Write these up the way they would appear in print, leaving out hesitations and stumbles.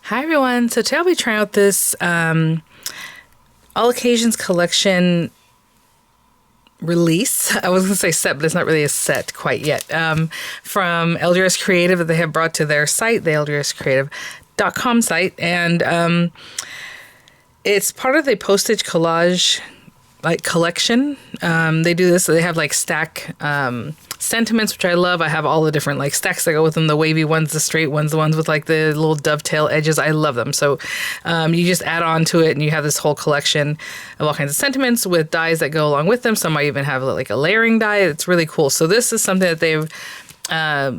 Hi everyone, so today I'll be trying out this All Occasions collection release. I was going to say set, but it's not really a set quite yet. From LDRS Creative that they have brought to their site, the LDRScreative.com site. And it's part of the Postage Collage collection. They do this, so they have stack sentiments, which I love. I have all the different stacks that go with them, the wavy ones, the straight ones, the ones with the little dovetail edges. I love them. So you just add on to it and you have this whole collection of all kinds of sentiments with dies that go along with them. Some might even have a layering die. It's really cool. So this is something that they've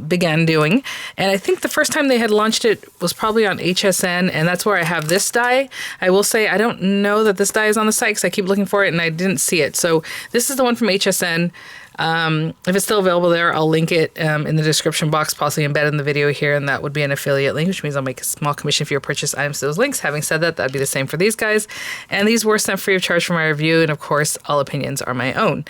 began doing, and I think the first time they had launched it was probably on HSN, and that's where I have this die. I will say I don't know that this die is on the site because I keep looking for it and I didn't see it. So this is the one from HSN. If it's still available there, I'll link it in the description box, possibly embed in the video here, and that would be an affiliate link, which means I'll make a small commission for your purchase items to those links. Having said that, that'd be the same for these guys, and these were sent free of charge for my review, and of course all opinions are my own.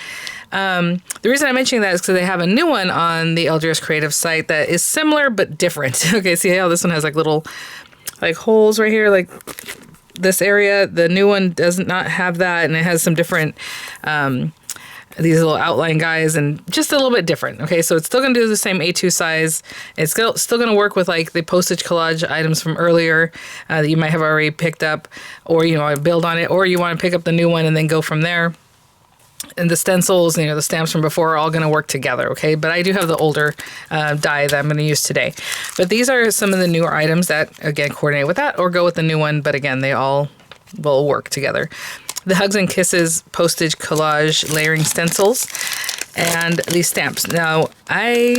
The reason I'm mentioning that is because they have a new one on the LDRS Creative site that is similar but different. Okay, see how this one has little holes right here, this area. The new one does not have that, and it has some different these little outline guys and just a little bit different. Okay, so it's still going to do the same A2 size. It's still going to work with the Postage Collage items from earlier that you might have already picked up, or build on it, or you want to pick up the new one and then go from there. And the stencils, the stamps from before are all going to work together, okay? But I do have the older die that I'm going to use today. But these are some of the newer items that, again, coordinate with that or go with the new one. But again, they all will work together. The Hugs and Kisses Postage Collage layering stencils and these stamps. Now, I,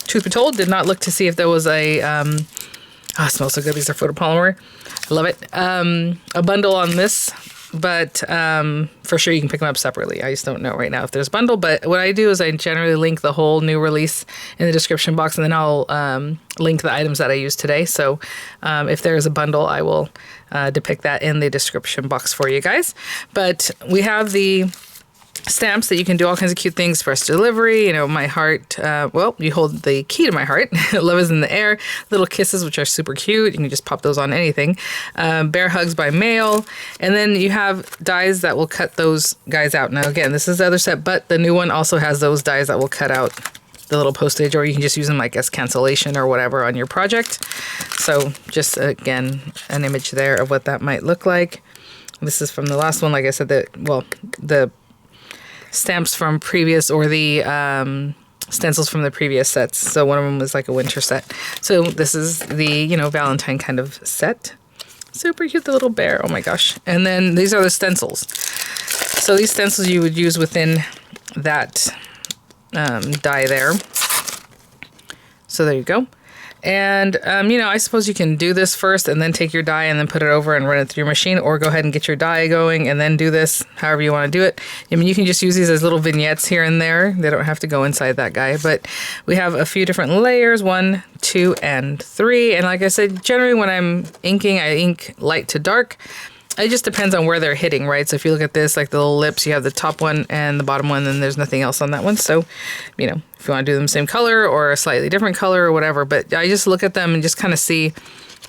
truth be told, did not look to see if there was a, it smells so good. These are photopolymer. I love it. A bundle on this, but for sure you can pick them up separately. I just don't know right now if there's a bundle, but what I do is I generally link the whole new release in the description box, and then I'll link the items that I use today. So if there's a bundle, I will depict that in the description box for you guys. But we have the stamps that you can do all kinds of cute things. First delivery, my heart, you hold the key to my heart. Love is in the air. Little kisses, which are super cute. You can just pop those on anything. Bear hugs by mail. And then you have dies that will cut those guys out. Now, again, this is the other set, but the new one also has those dies that will cut out the little postage, or you can just use them as cancellation or whatever on your project. So just, again, an image there of what that might look like. This is from the last one. Like I said, the stamps from previous, or the stencils from the previous sets. So one of them was a winter set. So this is the, Valentine kind of set. Super cute, the little bear. Oh my gosh. And then these are the stencils. So these stencils you would use within that die there. So there you go. And, I suppose you can do this first and then take your die and then put it over and run it through your machine, or go ahead and get your die going and then do this, however you want to do it. You can just use these as little vignettes here and there. They don't have to go inside that guy, but we have a few different layers, 1, 2, and 3. And like I said, generally when I'm inking, I ink light to dark. It just depends on where they're hitting, right? So if you look at this, the little lips, you have the top one and the bottom one, and there's nothing else on that one. So, if you want to do them same color or a slightly different color or whatever, but I just look at them and just kind of see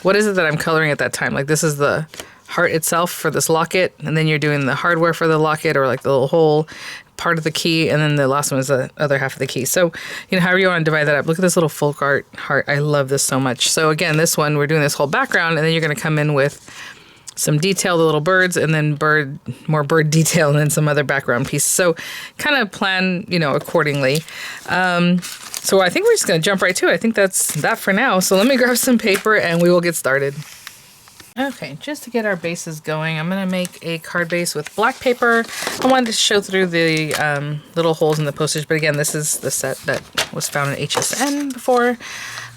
what is it that I'm coloring at that time. This is the heart itself for this locket, and then you're doing the hardware for the locket, or the little whole part of the key, and then the last one is the other half of the key. So, however you want to divide that up. Look at this little folk art heart. I love this so much. So again, this one, we're doing this whole background, and then you're going to come in with some detail, the little birds, and then more bird detail, and then some other background piece. So kind of plan, accordingly. So I think we're just going to jump right to it. I think that's that for now. So let me grab some paper and we will get started. Okay, just to get our bases going, I'm going to make a card base with black paper. I wanted to show through the little holes in the postage, but again, this is the set that was found in HSN before.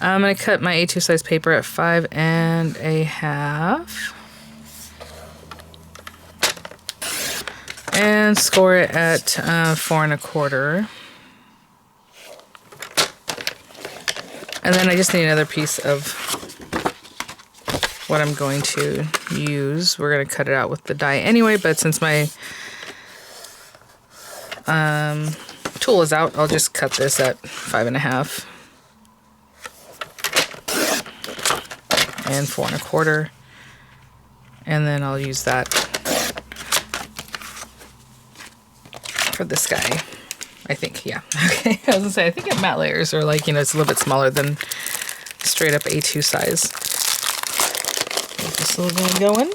I'm going to cut my A2 size paper at 5 1/2. And score it at 4 1/4. And then I just need another piece of what I'm going to use. We're going to cut it out with the die anyway, but since my tool is out, I'll just cut this at 5 1/2. and 4 1/4. And then I'll use that for this guy. I think, yeah. Okay, I was gonna say, I think at matte layers are like, you know, it's a little bit smaller than straight up A2 size. Get this little guy going.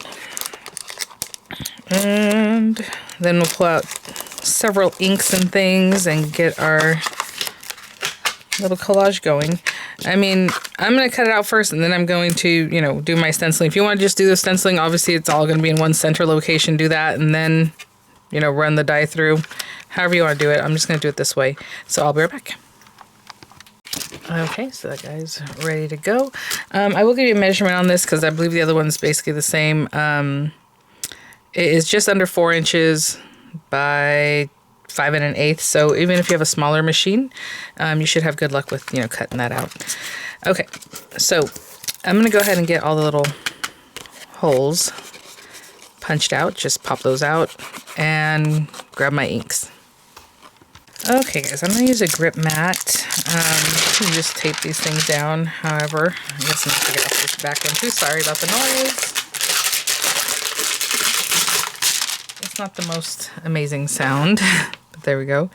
And then we'll pull out several inks and things and get our little collage going. I mean, I'm going to cut it out first and then I'm going to, you know, do my stenciling. If you want to just do the stenciling, obviously it's all going to be in one center location. Do that and then, you know, run the die through. However you want to do it. I'm just going to do it this way. So I'll be right back. Okay, so that guy's ready to go. I will give you a measurement on this because I believe the other one's basically the same. It is just under 4 inches by 5 1/8. So even if you have a smaller machine, you should have good luck with, you know, cutting that out. Okay, so I'm going to go ahead and get all the little holes punched out. Just pop those out and grab my inks. Okay, guys, I'm going to use a grip mat. You can just tape these things down. However, I guess I'm going to get off this back one too. Sorry about the noise. It's not the most amazing sound, but there we go.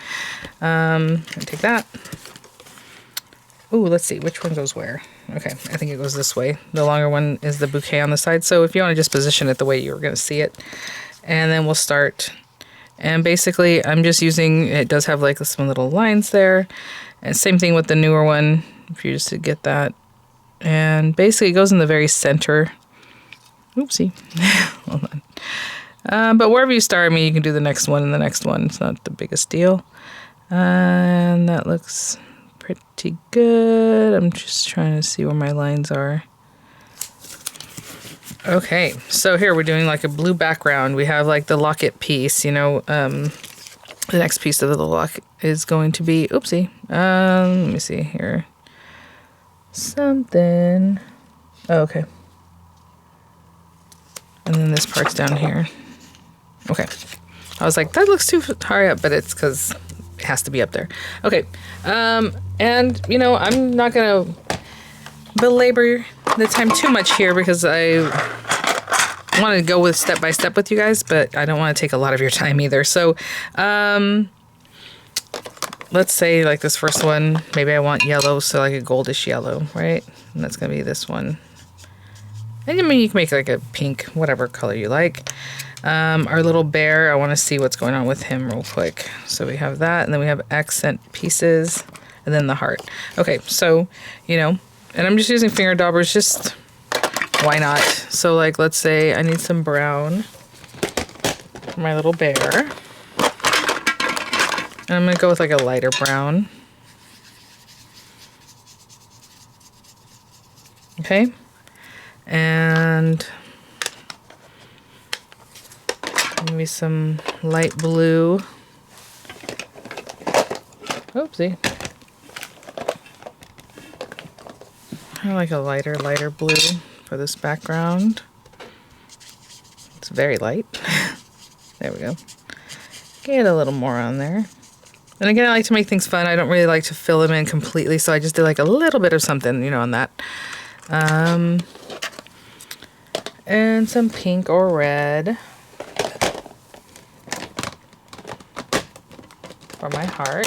I'll take that. Ooh, let's see, which one goes where? Okay, I think it goes this way. The longer one is the bouquet on the side. So if you want to just position it the way you were going to see it. And then we'll start. And basically, I'm just using, it does have like some little lines there. And same thing with the newer one, if you just to get that. And basically, it goes in the very center. Oopsie. Hold on. But wherever you start, I mean, you can do the next one and the next one. It's not the biggest deal. And that looks pretty good. I'm just trying to see where my lines are. Okay, so here we're doing like a blue background. We have like the locket piece, you know. The next piece of the locket is going to be, oopsie. Let me see here. Something. Oh, okay. And then this part's down here. Okay. I was like, that looks too high up, but it's because it has to be up there. Okay. And, you know, I'm not going to belabor the time too much here because I want to go with step by step with you guys, but I don't want to take a lot of your time either. So, let's say like this first one, maybe I want yellow, so like a goldish yellow, right? And that's going to be this one. And I mean, you can make like a pink, whatever color you like. Our little bear, I want to see what's going on with him real quick. So we have that, and then we have accent pieces, and then the heart. Okay, so, you know, and I'm just using finger daubers, just why not? So like, let's say I need some brown for my little bear. And I'm going to go with like a lighter brown. Okay. And maybe some light blue. Oopsie. I like a lighter blue for this background. It's very light. There we go. Get a little more on there. And again, I like to make things fun. I don't really like to fill them in completely, so I just did like a little bit of something, you know, on that. And some pink or red for my heart.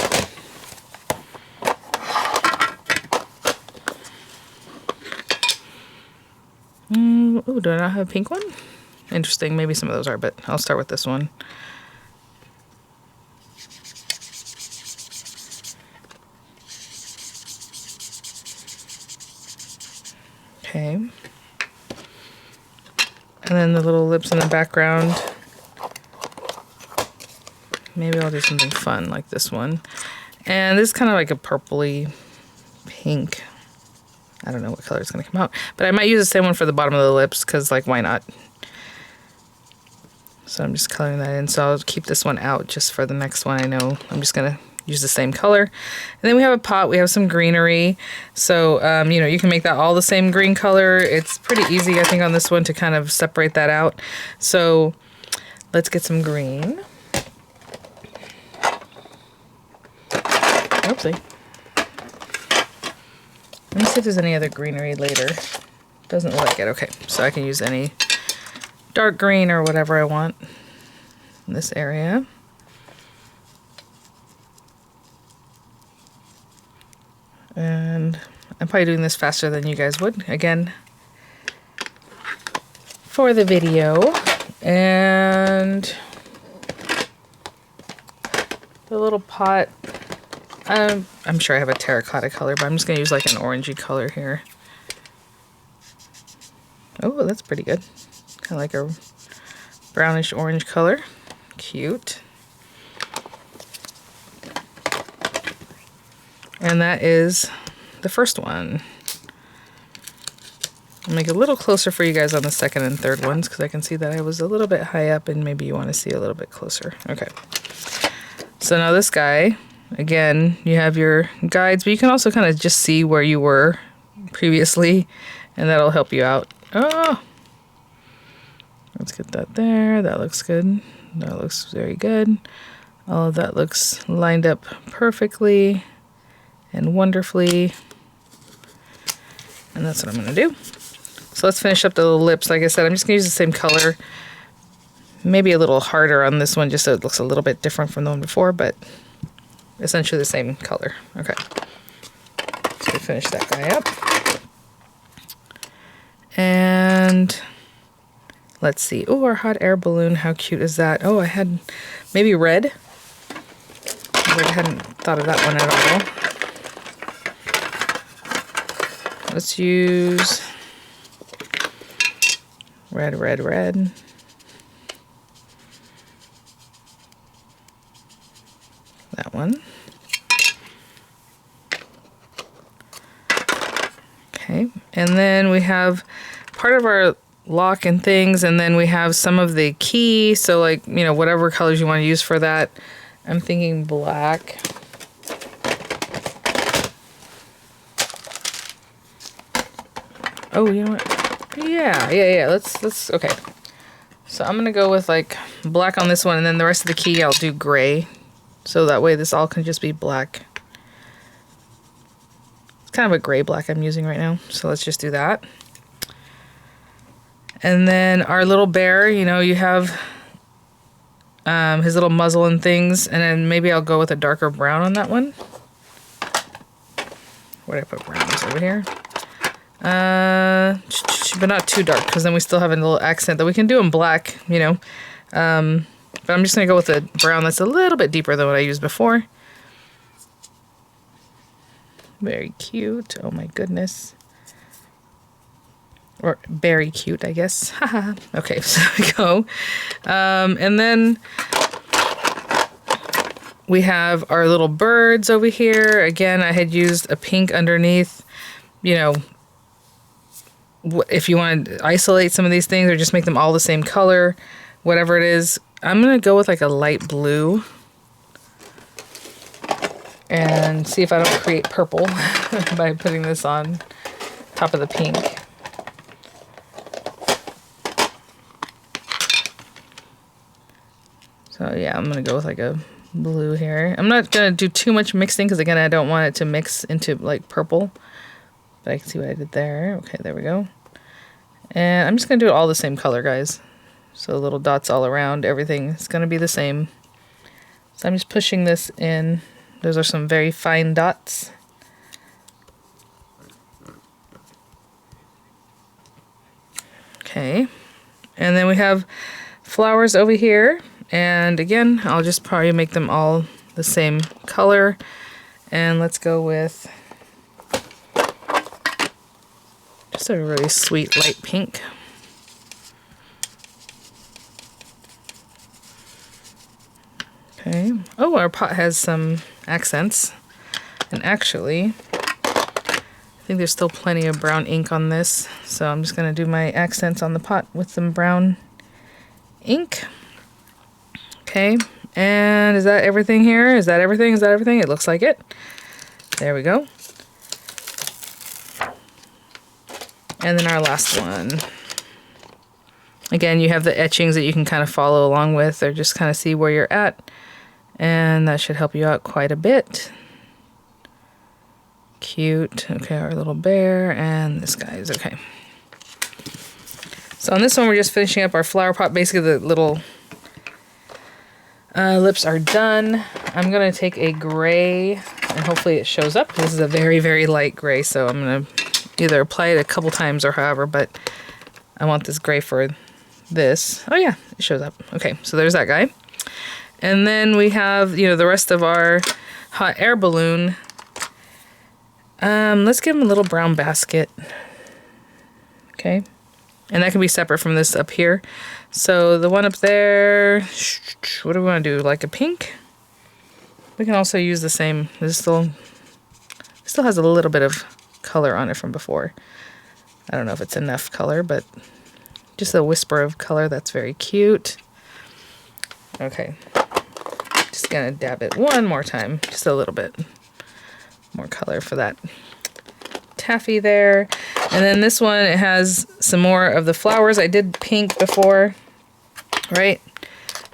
Oh, do I not have a pink one? Interesting. Maybe some of those are, but I'll start with this one. Okay. And then the little lips in the background. Maybe I'll do something fun like this one. And this is kind of like a purpley pink. I don't know what color it's going to come out. But I might use the same one for the bottom of the lips because, like, why not? So I'm just coloring that in. So I'll keep this one out just for the next one. I know I'm just going to use the same color. And then we have a pot. We have some greenery. So, you know, you can make that all the same green color. It's pretty easy, I think, on this one to kind of separate that out. So let's get some green. Oopsie. Let me see if there's any other greenery later. Doesn't like it. Okay, so I can use any dark green or whatever I want in this area. And I'm probably doing this faster than you guys would, again, for the video. And the little pot, I'm sure I have a terracotta color, but I'm just going to use like an orangey color here. Oh, that's pretty good. Kind of like a brownish orange color. Cute. And that is the first one. I'll make it a little closer for you guys on the second and third ones because I can see that I was a little bit high up and maybe you want to see a little bit closer. Okay. So now this guy, again, you have your guides, but you can also kind of just see where you were previously and that'll help you out. Oh, let's get that there. That looks good. That looks very good. All of that looks lined up perfectly and wonderfully. And that's what I'm going to do. So let's finish up the little lips. Like I said, I'm just going to use the same color. Maybe a little harder on this one just so it looks a little bit different from the one before, but essentially the same color. Okay. So finish that guy up. And let's see. Oh, our hot air balloon. How cute is that? Oh, I had maybe red. I hadn't thought of that one at all. Let's use red, red, red. That one. Okay, and then we have part of our lock and things, and then we have some of the key, so like, you know, whatever colors you want to use for that. I'm thinking black. Oh, you know what? Yeah. Let's okay. So I'm gonna go with like black on this one, and then the rest of the key I'll do gray. So that way this all can just be black. It's kind of a gray black I'm using right now. So let's just do that. And then our little bear, you know, you have his little muzzle and things, and then maybe I'll go with a darker brown on that one. Where did I put browns? Over here. But not too dark, because then we still have a little accent that we can do in black, you know. But I'm just going to go with a brown that's a little bit deeper than what I used before. Very cute. Oh my goodness. Or very cute, I guess. Haha. Okay, so we go. And then we have our little birds over here. Again, I had used a pink underneath. You know, if you want to isolate some of these things or just make them all the same color, whatever it is, I'm going to go with like a light blue and see if I don't create purple by putting this on top of the pink. So yeah, I'm going to go with like a blue here. I'm not going to do too much mixing because again, I don't want it to mix into like purple. But I can see what I did there. Okay, there we go. And I'm just going to do it all the same color, guys. So little dots all around, everything is going to be the same. So I'm just pushing this in. Those are some very fine dots. Okay. And then we have flowers over here. And again, I'll just probably make them all the same color. And let's go with just a really sweet light pink. Okay. Oh, our pot has some accents. And actually, I think there's still plenty of brown ink on this. So I'm just going to do my accents on the pot with some brown ink. Okay. And is that everything here? Is that everything? Is that everything? It looks like it. There we go. And then our last one. Again, you have the etchings that you can kind of follow along with or just kind of see where you're at. And that should help you out quite a bit. Cute. Okay, our little bear and this guy is okay. So on this one, we're just finishing up our flower pot. Basically, the little lips are done. I'm going to take a gray, and hopefully it shows up. This is a very, very light gray, so I'm going to either apply it a couple times or however, but I want this gray for this. Oh yeah, it shows up. Okay, so there's that guy. And then we have, you know, the rest of our hot air balloon. Let's give him a little brown basket. Okay. And that can be separate from this up here. So the one up there, what do we want to do? Like a pink? We can also use the same. This still has a little bit of color on it from before. I don't know if it's enough color, but just a whisper of color. That's very cute. Okay. Just gonna dab it one more time. Just a little bit more color for that taffy there. And then this one, it has some more of the flowers. I did pink before, right?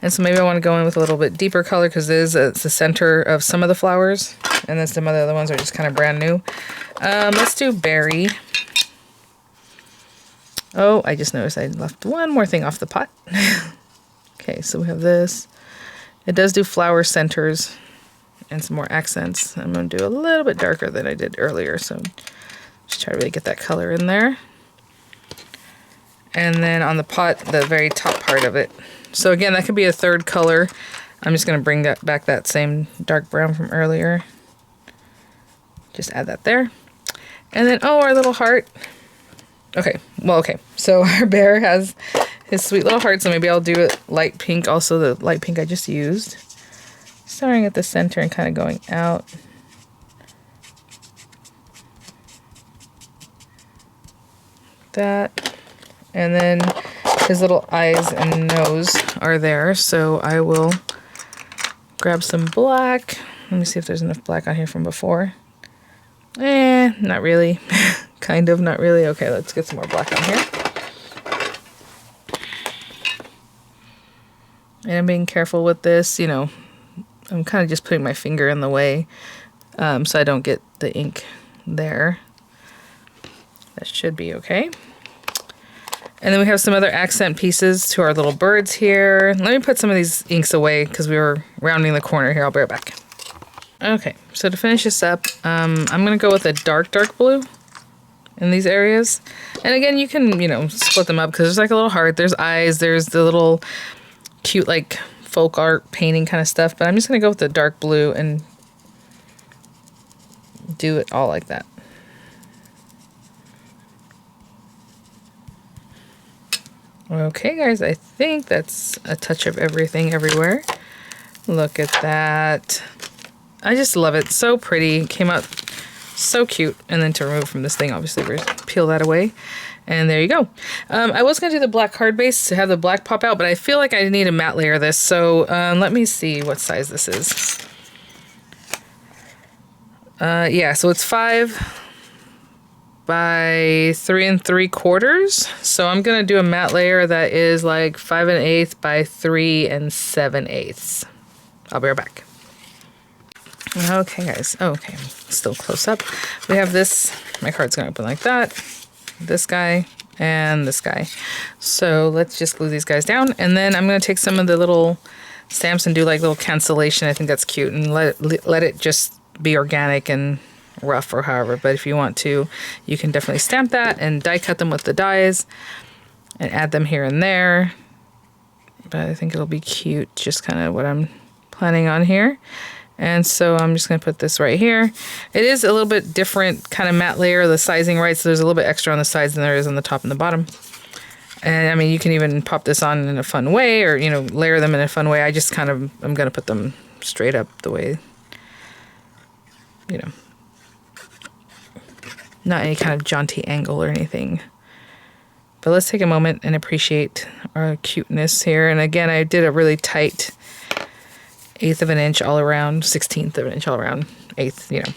And so maybe I want to go in with a little bit deeper color because it's the center of some of the flowers. And then some of the other ones are just kind of brand new. Let's do berry. Oh, I just noticed I left one more thing off the pot. Okay, so we have this. It does do flower centers and some more accents. I'm going to do a little bit darker than I did earlier, so just try to really get that color in there. And then on the pot, the very top part of it. So again, that could be a third color. I'm just going to bring back that same dark brown from earlier. Just add that there. And then, oh, our little heart. Okay, well, okay. So our bear has his sweet little heart, so maybe I'll do it light pink, also the light pink I just used. Starting at the center and kind of going out. That. And then his little eyes and nose are there, so I will grab some black. Let me see if there's enough black on here from before. Not really. Kind of, not really. Okay, let's get some more black on here. And I'm being careful with this, you know. I'm kind of just putting my finger in the way so I don't get the ink there. That should be okay. And then we have some other accent pieces to our little birds here. Let me put some of these inks away because we were rounding the corner here. I'll be right back. Okay, so to finish this up, I'm going to go with a dark, dark blue in these areas. And again, you can, you know, split them up because there's like a little heart. There's eyes. There's the little cute, like, folk art painting kind of stuff. But I'm just going to go with the dark blue and do it all like that. Okay, guys, I think that's a touch of everything everywhere. Look at that. I just love it. So pretty. Came out so cute. And then to remove from this thing, obviously, we're peel that away. And there you go. I was going to do the black card base to have the black pop out, but I feel like I need a matte layer this. So let me see what size this is. Yeah, so it's 5 by 3 3/4. So I'm going to do a matte layer that is like 5 1/8 by 3 7/8. I'll be right back. Okay, guys. Oh, okay, still close up. We have this. My card's going to open like that. This guy and this guy. So let's just glue these guys down. And then I'm going to take some of the little stamps and do like little cancellation. I think that's cute. And let it just be organic and rough or however. But if you want to, you can definitely stamp that and die cut them with the dies and add them here and there. But I think it'll be cute. Just kind of what I'm planning on here. And so I'm just going to put this right here. It is a little bit different kind of matte layer, the sizing, right? So there's a little bit extra on the sides than there is on the top and the bottom. And I mean, you can even pop this on in a fun way or, you know, layer them in a fun way. I just kind of, I'm going to put them straight up the way, you know, not any kind of jaunty angle or anything. But let's take a moment and appreciate our cuteness here. And again, I did a really tight 1/8 of an inch all around, 1/16 of an inch all around, 1/8, you know,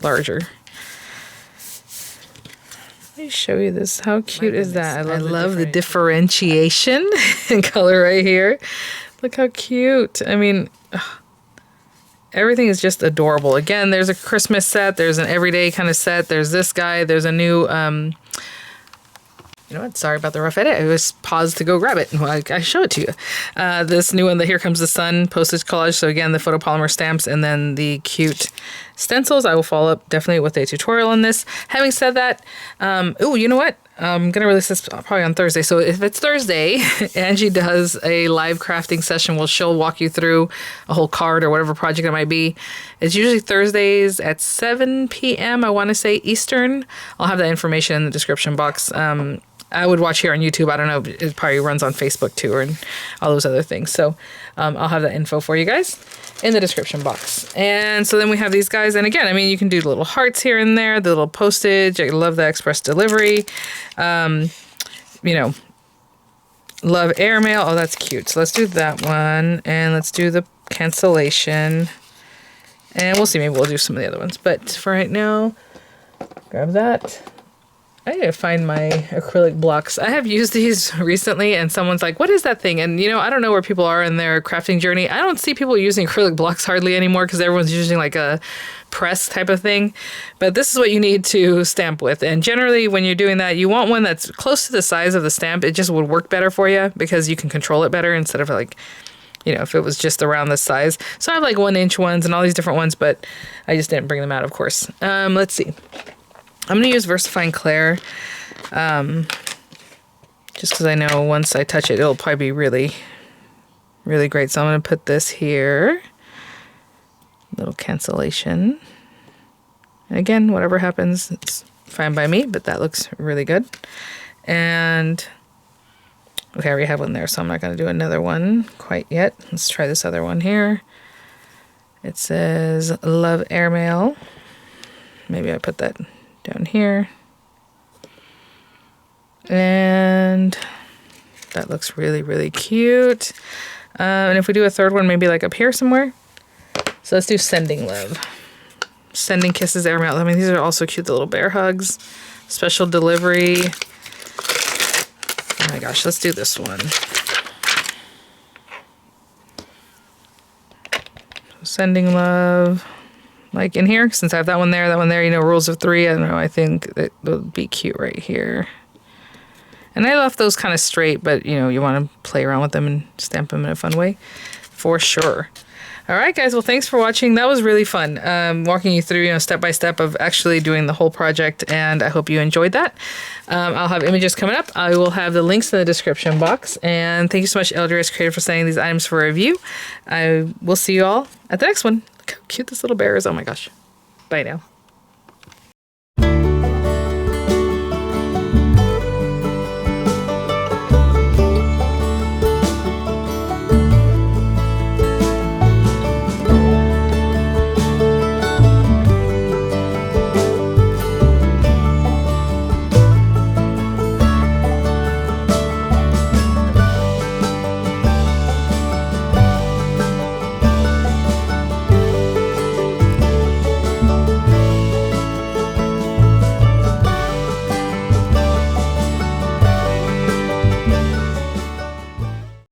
larger. Let me show you this. How cute is that? I love the differentiation in color right here. Look how cute. I mean, everything is just adorable. Again, there's a Christmas set. There's an everyday kind of set. There's this guy. There's a new You know what? Sorry about the rough edit. I was paused to go grab it. Well, I show it to you. This new one, the Here Comes the Sun Postage Collage. So again, the photopolymer stamps and then the cute stencils. I will follow up definitely with a tutorial on this. Having said that, you know what? I'm going to release this probably on Thursday. So if it's Thursday, Angie does a live crafting session where she'll walk you through a whole card or whatever project it might be. It's usually Thursdays at 7 p.m. I want to say Eastern. I'll have that information in the description box. I would watch here on YouTube. I don't know. It probably runs on Facebook too, and all those other things. So I'll have that info for you guys in the description box. And so then we have these guys. And again, I mean, you can do little hearts here and there, the little postage. I love the express delivery. You know, love airmail. Oh, that's cute. So let's do that one. And let's do the cancellation. And we'll see. Maybe we'll do some of the other ones. But for right now, grab that. I need to find my acrylic blocks. I have used these recently and someone's like, what is that thing? And you know, I don't know where people are in their crafting journey. I don't see people using acrylic blocks hardly anymore because everyone's using like a press type of thing. But this is what you need to stamp with. And generally when you're doing that, you want one that's close to the size of the stamp. It just would work better for you because you can control it better instead of like, you know, if it was just around this size. So I have like 1-inch ones and all these different ones, but I just didn't bring them out, of course. Let's see. I'm going to use VersaFine Clair, just because I know once I touch it, it'll probably be really, really great. So I'm going to put this here, little cancellation. And again, whatever happens, it's fine by me, but that looks really good. And, okay, I already have one there, so I'm not going to do another one quite yet. Let's try this other one here. It says, love airmail. Maybe I put that down here. And that looks really, really cute. And if we do a third one, maybe like up here somewhere. So let's do sending love. Sending kisses, airmail. I mean, these are also cute, the little bear hugs. Special delivery. Oh my gosh, let's do this one. Sending love. Like in here, since I have that one there, you know, rules of 3. I don't know, I think it would be cute right here. And I left those kind of straight, but you know, you want to play around with them and stamp them in a fun way, for sure. All right, guys, well, thanks for watching. That was really fun, walking you through, you know, step by step of actually doing the whole project, and I hope you enjoyed that. I'll have images coming up. I will have the links in the description box, and thank you so much, LDRS Creative, for sending these items for review. I will see you all at the next one. Look how cute this little bear is. Oh my gosh. Bye now.